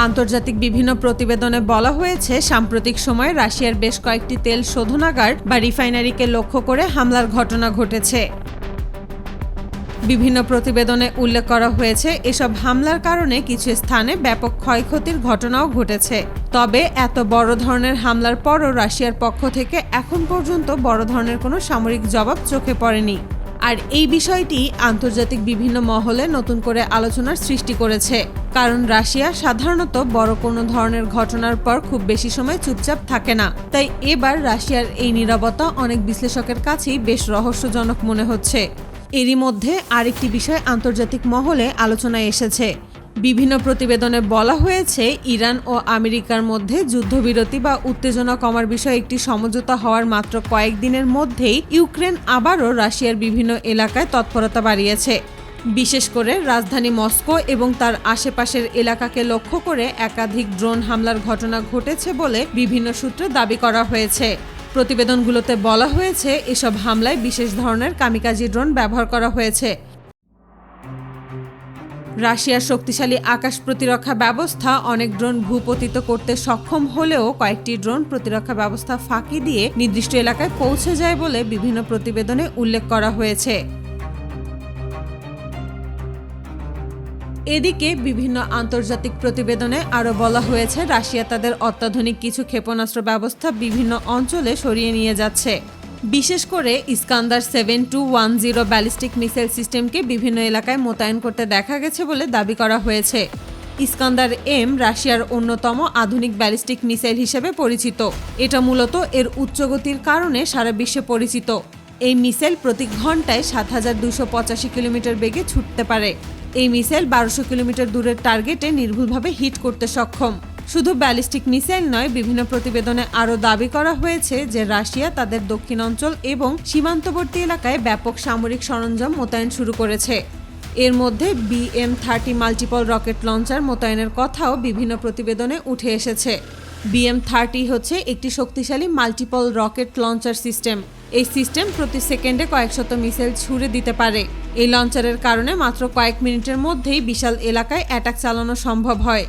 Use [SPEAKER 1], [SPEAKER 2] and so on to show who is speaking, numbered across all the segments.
[SPEAKER 1] আন্তর্জাতিক বিভিন্ন প্রতিবেদনে বলা হয়েছে, সাম্প্রতিক সময়ে রাশিয়ার বেশ কয়েকটি তেল শোধনাগার বা রিফাইনারিকে লক্ষ্য করে হামলার ঘটনা ঘটেছে। বিভিন্ন প্রতিবেদনে উল্লেখ করা হয়েছে, এসব হামলার কারণে কিছু স্থানে ব্যাপক ক্ষয়ক্ষতির ঘটনাও ঘটেছে। তবে এত বড় ধরনের হামলার পরও রাশিয়ার পক্ষ থেকে এখন পর্যন্ত বড় ধরনের কোনো সামরিক জবাব চোখে পড়েনি। আর এই বিষয়টি আন্তর্জাতিক বিভিন্ন মহলে নতুন করে আলোচনার সৃষ্টি করেছে, কারণ রাশিয়া সাধারণত বড় কোনো ধরনের ঘটনার পর খুব বেশি সময় চুপচাপ থাকে না। তাই এবার রাশিয়ার এই নীরবতা অনেক বিশ্লেষকের কাছেই বেশ রহস্যজনক মনে হচ্ছে। এরই মধ্যে আরেকটি বিষয় আন্তর্জাতিক মহলে আলোচনায় এসেছে। বিভিন্ন প্রতিবেদনে বলা হয়েছে, ইরান ও আমেরিকার মধ্যে যুদ্ধবিরতি বা উত্তেজনা কমার বিষয়ে একটি সমঝোতা হওয়ার মাত্র কয়েকদিনের মধ্যেই ইউক্রেন আবারও রাশিয়ার বিভিন্ন এলাকায় তৎপরতা বাড়িয়েছে। বিশেষ করে রাজধানী মস্কো এবং তার আশেপাশের এলাকাকে লক্ষ্য করে একাধিক ড্রোন হামলার ঘটনা ঘটেছে বলে বিভিন্ন সূত্রে দাবি করা হয়েছে। প্রতিবেদনগুলোতে বলা হয়েছে, এসব হামলায় বিশেষ ধরনের কামিকাজি ড্রোন ব্যবহার করা হয়েছে। রাশিয়ার শক্তিশালী আকাশ প্রতিরক্ষা ব্যবস্থা অনেক ড্রোন ভূপতিত করতে সক্ষম হলেও কয়েকটি ড্রোন প্রতিরক্ষা ব্যবস্থা ফাঁকি দিয়ে নির্দিষ্ট এলাকায় পৌঁছে যায় বলে বিভিন্ন প্রতিবেদনে উল্লেখ করা হয়েছে। এদিকে বিভিন্ন আন্তর্জাতিক প্রতিবেদনে আরও বলা হয়েছে, রাশিয়া তাদের অত্যাধুনিক কিছু ক্ষেপণাস্ত্র ব্যবস্থা বিভিন্ন অঞ্চলে সরিয়ে নিয়ে যাচ্ছে। বিশেষ করে ইস্কান্দার 7210 ব্যালিস্টিক মিসাইল সিস্টেমকে বিভিন্ন এলাকায় মোতায়েন করতে দেখা গেছে বলে দাবি করা হয়েছে। ইস্কান্দার এম রাশিয়ার অন্যতম আধুনিক ব্যালিস্টিক মিসাইল হিসেবে পরিচিত। এটা মূলত এর উচ্চগতির কারণে সারা বিশ্বে পরিচিত। এই মিসাইল প্রতি ঘন্টায় 7285 কিলোমিটার বেগে ছুটতে পারে। এই মিসাইল 1200 কিলোমিটার দূরের টার্গেটে নির্ভুলভাবে হিট করতে সক্ষম। শুধু ব্যালিস্টিক মিসাইল নয়, বিভিন্ন প্রতিবেদনে আরও দাবি করা হয়েছে যে রাশিয়া তাদের দক্ষিণাঞ্চল এবং সীমান্তবর্তী এলাকায় ব্যাপক সামরিক সরঞ্জাম মোতায়েন শুরু করেছে। এর মধ্যে BM-30 মাল্টিপল রকেট লঞ্চার মোতায়েনের কথাও বিভিন্ন প্রতিবেদনে উঠে এসেছে। BM-30 হচ্ছে একটি শক্তিশালী মাল্টিপল রকেট লঞ্চার সিস্টেম। এই সিস্টেম প্রতি সেকেন্ডে কয়েকশত মিসাইল ছুড়ে দিতে পারে। এই লঞ্চারের কারণে মাত্র কয়েক মিনিটের মধ্যেই বিশাল এলাকায় অ্যাটাক চালানো সম্ভব হয়।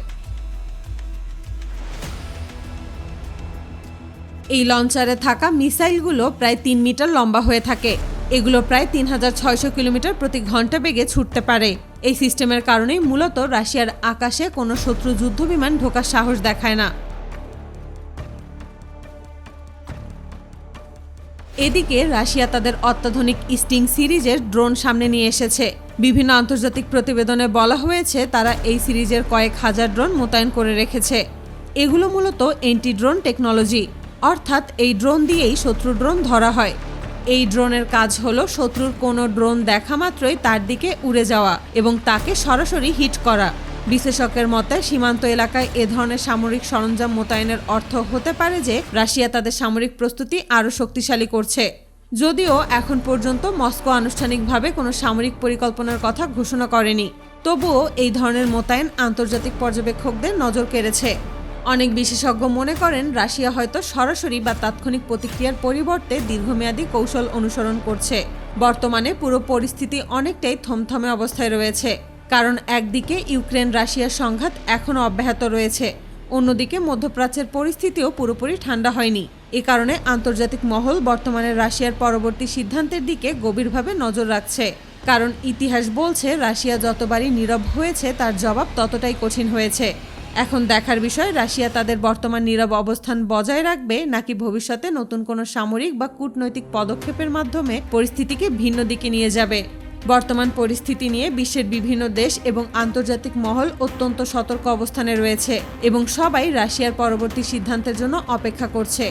[SPEAKER 1] এই লঞ্চারে থাকা মিসাইলগুলো প্রায় 3 মিটার লম্বা হয়ে থাকে। এগুলো প্রায় 3600 কিলোমিটার প্রতি ঘন্টা বেগে ছুটতে পারে। এই সিস্টেমের কারণেই মূলত রাশিয়ার আকাশে কোনো শত্রু যুদ্ধবিমান ঢোকার সাহস দেখায় না। এদিকে রাশিয়া তাদের অত্যাধুনিক স্টিং সিরিজের ড্রোন সামনে নিয়ে এসেছে। বিভিন্ন আন্তর্জাতিক প্রতিবেদনে বলা হয়েছে, তারা এই সিরিজের কয়েক হাজার ড্রোন মোতায়েন করে রেখেছে। এগুলো মূলত এন্টি ড্রোন টেকনোলজি, অর্থাৎ এই ড্রোন দিয়েই শত্রু ড্রোন ধরা হয়। এই ড্রোনের কাজ হলো শত্রুর কোনো ড্রোন দেখা মাত্রই তার দিকে উড়ে যাওয়া এবং তাকে সরাসরি হিট করা। বিশেষজ্ঞের মতে, সীমান্ত এলাকায় এ ধরনের সামরিক সরঞ্জাম মোতায়েনের অর্থ হতে পারে যে রাশিয়া তাদের সামরিক প্রস্তুতি আরও শক্তিশালী করছে। যদিও এখন পর্যন্ত মস্কো আনুষ্ঠানিকভাবে কোনো সামরিক পরিকল্পনার কথা ঘোষণা করেনি, তবুও এই ধরনের মোতায়েন আন্তর্জাতিক পর্যবেক্ষকদের নজর কেড়েছে। অনেক বিশেষজ্ঞ মনে করেন, রাশিয়া হয়তো সরাসরি বা তাৎক্ষণিক প্রতিক্রিয়ার পরিবর্তে দীর্ঘমেয়াদী কৌশল অনুসরণ করছে। বর্তমানে পুরো পরিস্থিতি অনেকটাই থমথমে অবস্থায় রয়েছে, কারণ একদিকে ইউক্রেন রাশিয়ার সংঘাত এখনও অব্যাহত রয়েছে, অন্যদিকে মধ্যপ্রাচ্যের পরিস্থিতিও পুরোপুরি ঠান্ডা হয়নি। এ কারণে আন্তর্জাতিক মহল বর্তমানে রাশিয়ার পরবর্তী সিদ্ধান্তের দিকে গভীরভাবে নজর রাখছে। কারণ ইতিহাস বলছে, রাশিয়া যতবারই নীরব হয়েছে তার জবাব ততটাই কঠিন হয়েছে। এখন দেখার বিষয়, রাশিয়া তাদের বর্তমান নীরব অবস্থান বজায় রাখবে নাকি ভবিষ্যতে নতুন কোনো সামরিক বা কূটনৈতিক পদক্ষেপের মাধ্যমে পরিস্থিতিকে ভিন্ন দিকে নিয়ে যাবে। বর্তমান পরিস্থিতি নিয়ে বিশ্বের বিভিন্ন দেশ এবং আন্তর্জাতিক মহল অত্যন্ত সতর্ক অবস্থানে রয়েছে এবং সবাই রাশিয়ার পরবর্তী সিদ্ধান্তের জন্য অপেক্ষা করছে।